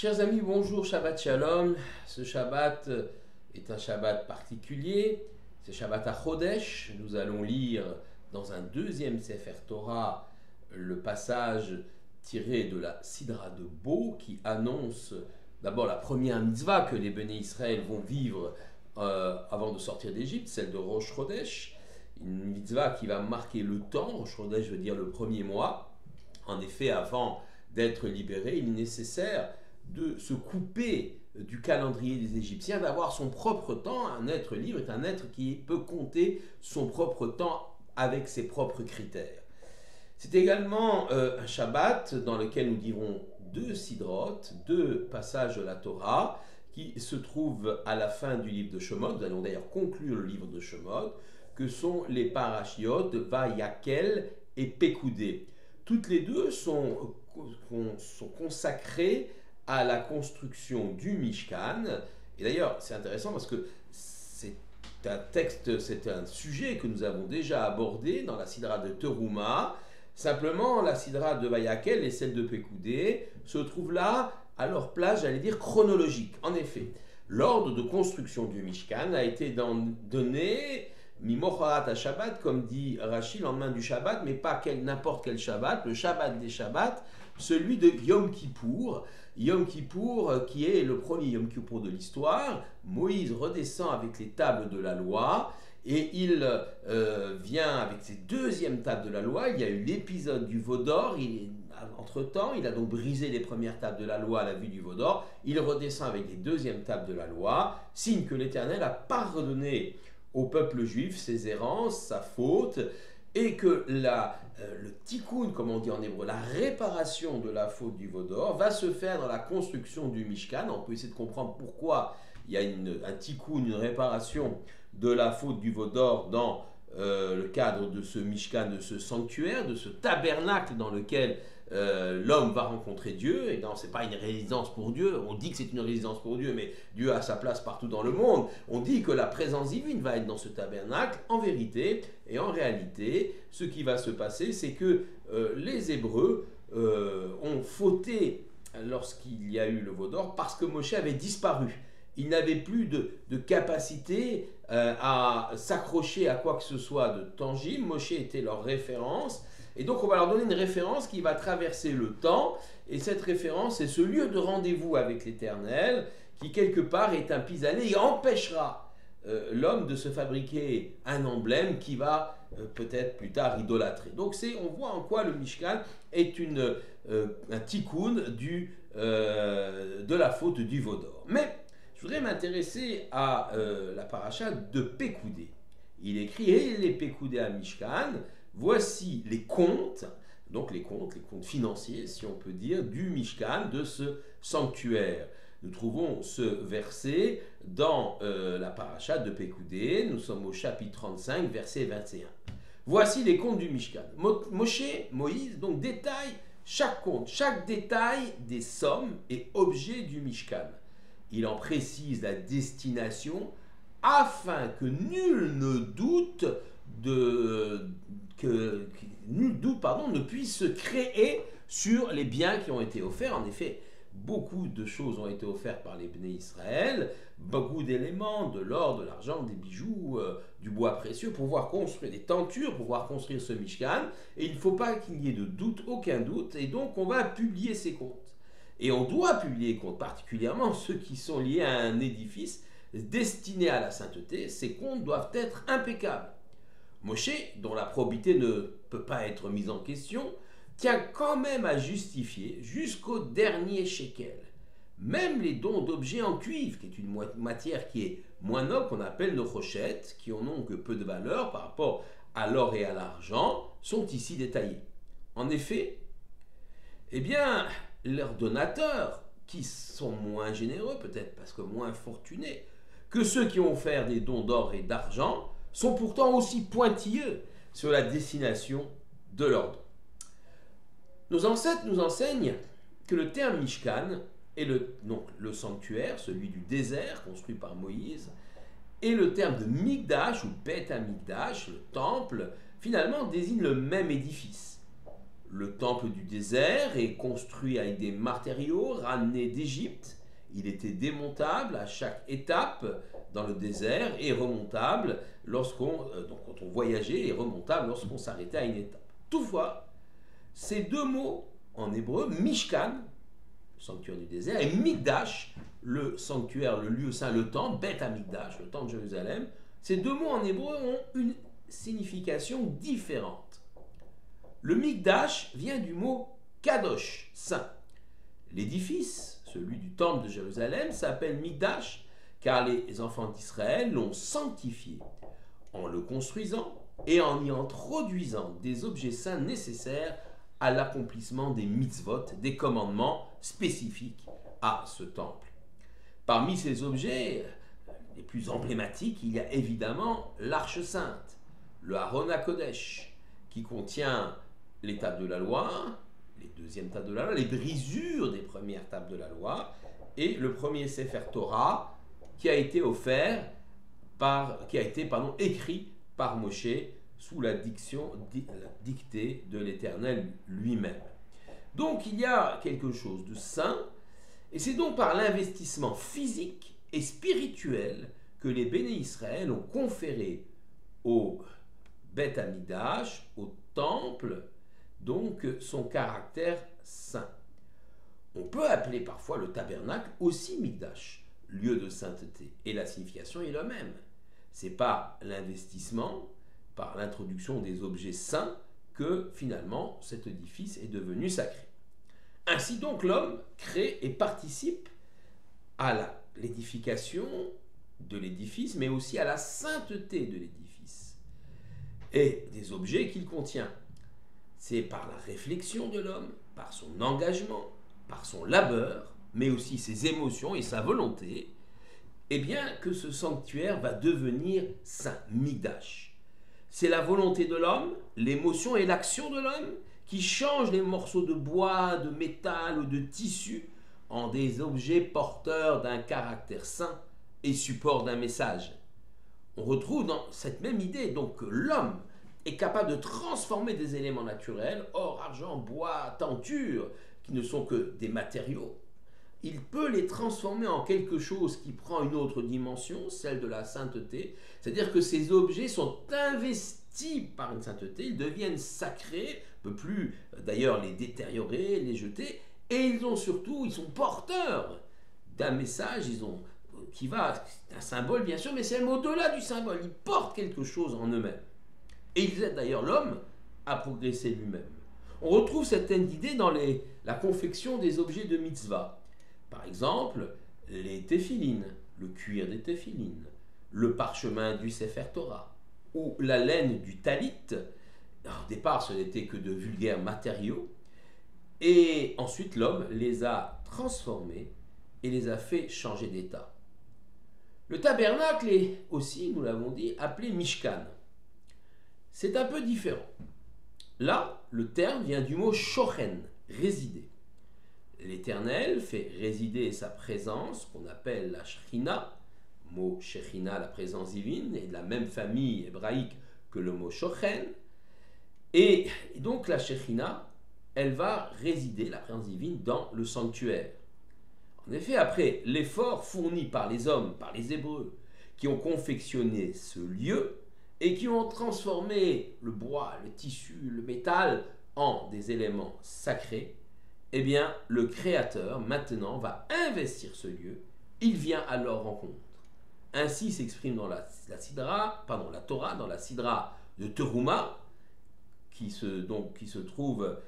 Chers amis, bonjour, Shabbat Shalom. Ce Shabbat est un Shabbat particulier, c'est Shabbat à Chodesh. Nous allons lire dans un deuxième Sefer Torah le passage tiré de la Sidra de Bo qui annonce d'abord la première mitzvah que les Béné Israël vont vivre avant de sortir d'Égypte, celle de Rosh Chodesh, une mitzvah qui va marquer le temps. Rosh Chodesh veut dire le premier mois. En effet, avant d'être libéré, il est nécessaire de se couper du calendrier des Égyptiens, d'avoir son propre temps. Un être libre est un être qui peut compter son propre temps avec ses propres critères. C'est également un Shabbat dans lequel nous dirons deux sidrot, deux passages de la Torah qui se trouvent à la fin du livre de Shemot. Nous allons d'ailleurs conclure le livre de Shemot, que sont les parashiot Vayakel et Pekoudé. Toutes les deux sont consacrées à la construction du Mishkan. Et d'ailleurs, c'est intéressant parce que c'est un texte, c'est un sujet que nous avons déjà abordé dans la Sidra de Teruma. Simplement, la Sidra de Vayakel et celle de Pekoudé se trouvent là à leur place, j'allais dire, chronologique. En effet, l'ordre de construction du Mishkan a été donné Mimocharat à Shabbat, comme dit Rashi, le lendemain du Shabbat, mais pas n'importe quel Shabbat, le Shabbat des Shabbats, celui de Yom Kippour. Yom Kippour, qui est le premier Yom Kippour de l'histoire. Moïse redescend avec les tables de la loi et il vient avec ses deuxièmes tables de la loi. Il y a eu l'épisode du veau d'or. Entre-temps, il a donc brisé les premières tables de la loi à la vue du veau d'or. Il redescend avec les deuxièmes tables de la loi, signe que l'Éternel a pardonné au peuple juif ses errances, sa faute, et que le tikkun, comme on dit en hébreu, la réparation de la faute du veau d'or, va se faire dans la construction du Mishkan. On peut essayer de comprendre pourquoi il y a un tikkun, une réparation de la faute du veau d'or dans le cadre de ce Mishkan, de ce sanctuaire, de ce tabernacle dans lequel l'homme va rencontrer Dieu. Et non, ce n'est pas une résidence pour Dieu. On dit que c'est une résidence pour Dieu, mais Dieu a sa place partout dans le monde. On dit que la présence divine va être dans ce tabernacle. En vérité et en réalité, ce qui va se passer, c'est que les Hébreux ont fauté lorsqu'il y a eu le veau d'or parce que Moshe avait disparu. Il n'avait plus de capacité à s'accrocher à quoi que ce soit de tangible. Moshe était leur référence. Et donc on va leur donner une référence qui va traverser le temps. Et cette référence, c'est ce lieu de rendez-vous avec l'Éternel qui quelque part est un pis-aller et empêchera l'homme de se fabriquer un emblème qui va peut-être plus tard idolâtrer. Donc on voit en quoi le Mishkan est un tikkun de la faute du veau d'or. Mais je voudrais m'intéresser à la paracha de Pekoudé. Il écrit « Et les Pekoudé à Mishkan, voici les comptes », donc les comptes financiers, si on peut dire, du Mishkan, de ce sanctuaire. Nous trouvons ce verset dans la paracha de Pekoudé. Nous sommes au chapitre 35, verset 21. Voici les comptes du Mishkan. Moïse, donc détaille chaque compte, chaque détail des sommes et objets du Mishkan. Il en précise la destination afin que nul doute ne puisse se créer sur les biens qui ont été offerts. En effet, beaucoup de choses ont été offertes par les Béné Israël, beaucoup d'éléments, de l'or, de l'argent, des bijoux, du bois précieux, pour pouvoir construire des tentures, pour pouvoir construire ce Mishkan. Et il ne faut pas qu'il y ait de doute, aucun doute, et donc on va publier ces comptes. Et on doit publier les comptes, particulièrement ceux qui sont liés à un édifice destiné à la sainteté. Ces comptes doivent être impeccables. Moshe, dont la probité ne peut pas être mise en question, tient quand même à justifier jusqu'au dernier shekel. Même les dons d'objets en cuivre, qui est une matière qui est moins noble, qu'on appelle nos rochettes, qui n'ont que peu de valeur par rapport à l'or et à l'argent, sont ici détaillés. En effet, leurs donateurs, qui sont moins généreux, peut-être parce que moins fortunés, que ceux qui ont offert des dons d'or et d'argent, sont pourtant aussi pointilleux sur la destination de leurs dons. Nos ancêtres nous enseignent que le terme Mishkan est le sanctuaire, celui du désert construit par Moïse, et le terme de Mikdash ou Bet HaMikdash, le temple, finalement désigne le même édifice. le temple du désert est construit avec des matériaux ramenés d'Égypte. Il était démontable à chaque étape dans le désert et remontable donc quand on voyageait, et remontable lorsqu'on s'arrêtait à une étape. Toutefois, ces deux mots en hébreu, Mishkan, le sanctuaire du désert, et Mikdash, le sanctuaire, le lieu saint, le temple, Beth Amikdash, le temple de Jérusalem, ces deux mots en hébreu ont une signification différente. Le Mikdash vient du mot Kadosh, saint. L'édifice, celui du temple de Jérusalem, s'appelle Mikdash car les enfants d'Israël l'ont sanctifié en le construisant et en y introduisant des objets saints nécessaires à l'accomplissement des mitzvot, des commandements spécifiques à ce temple. Parmi ces objets les plus emblématiques, il y a évidemment l'Arche sainte, le Aron HaKodesh, qui contient les tables de la loi, les deuxièmes tables de la loi, les brisures des premières tables de la loi, et le premier Sefer Torah qui a été écrit par Moshe sous la dictée de l'Éternel lui-même. Donc il y a quelque chose de saint, et c'est donc par l'investissement physique et spirituel que les Béné Israël ont conféré au Beth Amikdash, au temple, donc son caractère saint. On peut appeler parfois le tabernacle aussi Mikdash, lieu de sainteté, et la signification est la même. C'est par l'investissement, par l'introduction des objets saints, que finalement cet édifice est devenu sacré. Ainsi donc l'homme crée et participe à l'édification de l'édifice, mais aussi à la sainteté de l'édifice et des objets qu'il contient. C'est par la réflexion de l'homme, par son engagement, par son labeur, mais aussi ses émotions et sa volonté, eh bien que ce sanctuaire va devenir saint, Mikdash. C'est la volonté de l'homme, l'émotion et l'action de l'homme qui changent les morceaux de bois, de métal ou de tissu en des objets porteurs d'un caractère saint et support d'un message. On retrouve dans cette même idée donc que l'homme est capable de transformer des éléments naturels, or, argent, bois, tenture, qui ne sont que des matériaux. Il peut les transformer en quelque chose qui prend une autre dimension, celle de la sainteté, c'est-à-dire que ces objets sont investis par une sainteté, ils deviennent sacrés, on ne peut plus d'ailleurs les détériorer, les jeter, et ils sont porteurs d'un message, qui va, c'est un symbole bien sûr, mais c'est même au-delà du symbole, ils portent quelque chose en eux-mêmes. Et ils aident d'ailleurs l'homme à progresser lui-même. On retrouve certaines idées dans la confection des objets de mitzvah. Par exemple, les téphilines, le cuir des téphilines, le parchemin du Sefer Torah, ou la laine du talit. Au départ, ce n'était que de vulgaires matériaux. Et ensuite, l'homme les a transformés et les a fait changer d'état. Le tabernacle est aussi, nous l'avons dit, appelé Mishkan. C'est un peu différent. Là, le terme vient du mot shochen, résider. L'Éternel fait résider sa présence, qu'on appelle la Shekhinah, mot Shekhinah, la présence divine, est de la même famille hébraïque que le mot shochen. Et donc la Shekhinah, elle va résider, la présence divine, dans le sanctuaire. En effet, après l'effort fourni par les hommes, par les Hébreux, qui ont confectionné ce lieu, et qui ont transformé le bois, le tissu, le métal en des éléments sacrés, eh bien, le Créateur, maintenant, va investir ce lieu. Il vient à leur rencontre. Ainsi s'exprime dans la Torah, dans la Sidra de Teruma, qui se trouve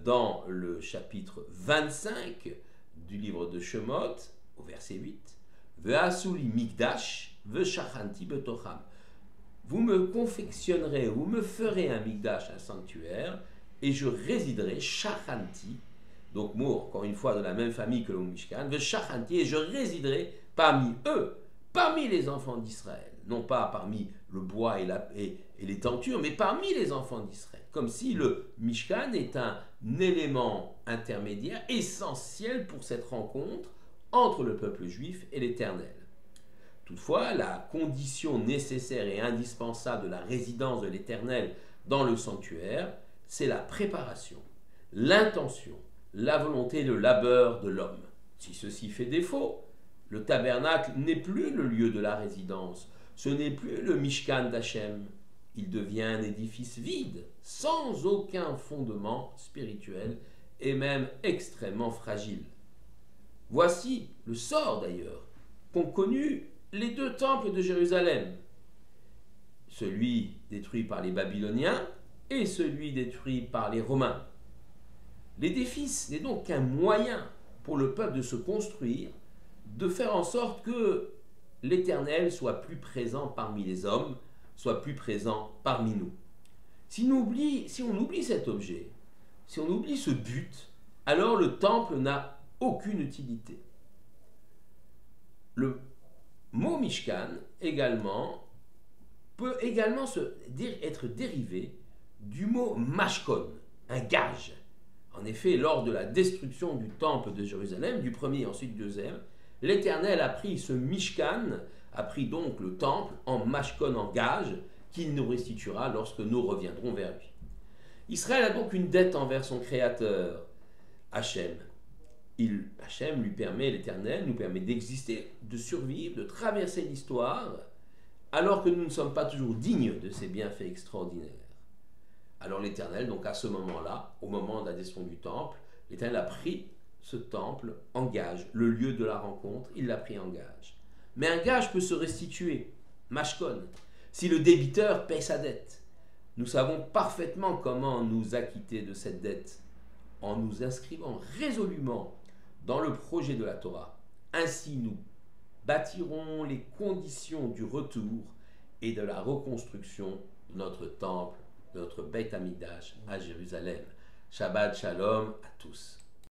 dans le chapitre 25 du livre de Shemot, au verset 8. Ve'asuli mikdash ve'shachanti betocham. Vous me confectionnerez, vous me ferez un mikdash, un sanctuaire, et je résiderai, shachanti, donc mot encore une fois de la même famille que le Mishkan, shachanti, et je résiderai parmi eux, parmi les enfants d'Israël, non pas parmi le bois et les tentures, mais parmi les enfants d'Israël, comme si le Mishkan est un élément intermédiaire essentiel pour cette rencontre entre le peuple juif et l'Éternel. Toutefois, la condition nécessaire et indispensable de la résidence de l'Éternel dans le sanctuaire, c'est la préparation, l'intention, la volonté, le labeur de l'homme. Si ceci fait défaut, le tabernacle n'est plus le lieu de la résidence, ce n'est plus le Mishkan d'Hachem. Il devient un édifice vide, sans aucun fondement spirituel et même extrêmement fragile. Voici le sort d'ailleurs qu'ont connu les deux temples de Jérusalem, celui détruit par les Babyloniens et celui détruit par les Romains. L'édifice n'est donc qu'un moyen pour le peuple de se construire, de faire en sorte que l'Éternel soit plus présent parmi les hommes, soit plus présent parmi nous. Si on oublie cet objet, si on oublie ce but, alors le temple n'a aucune utilité. Le mot Mishkan également peut également être dérivé du mot Mashkon, un gage. En effet, lors de la destruction du temple de Jérusalem, du premier et ensuite du deuxième, l'Éternel a pris ce Mishkan, a pris donc le temple en Mashkon, en gage, qu'il nous restituera lorsque nous reviendrons vers lui. Israël a donc une dette envers son Créateur, Hachem. Hachem lui permet, l'Éternel nous permet d'exister, de survivre, de traverser l'histoire, alors que nous ne sommes pas toujours dignes de ses bienfaits extraordinaires. Alors l'Éternel, donc à ce moment-là, au moment de la destruction du temple, l'Éternel a pris ce temple en gage, le lieu de la rencontre, il l'a pris en gage. Mais un gage peut se restituer, mashkon, si le débiteur paie sa dette. Nous savons parfaitement comment nous acquitter de cette dette, en nous inscrivant résolument dans le projet de la Torah. Ainsi nous bâtirons les conditions du retour et de la reconstruction de notre temple, de notre Beit Hamikdash à Jérusalem. Shabbat Shalom à tous.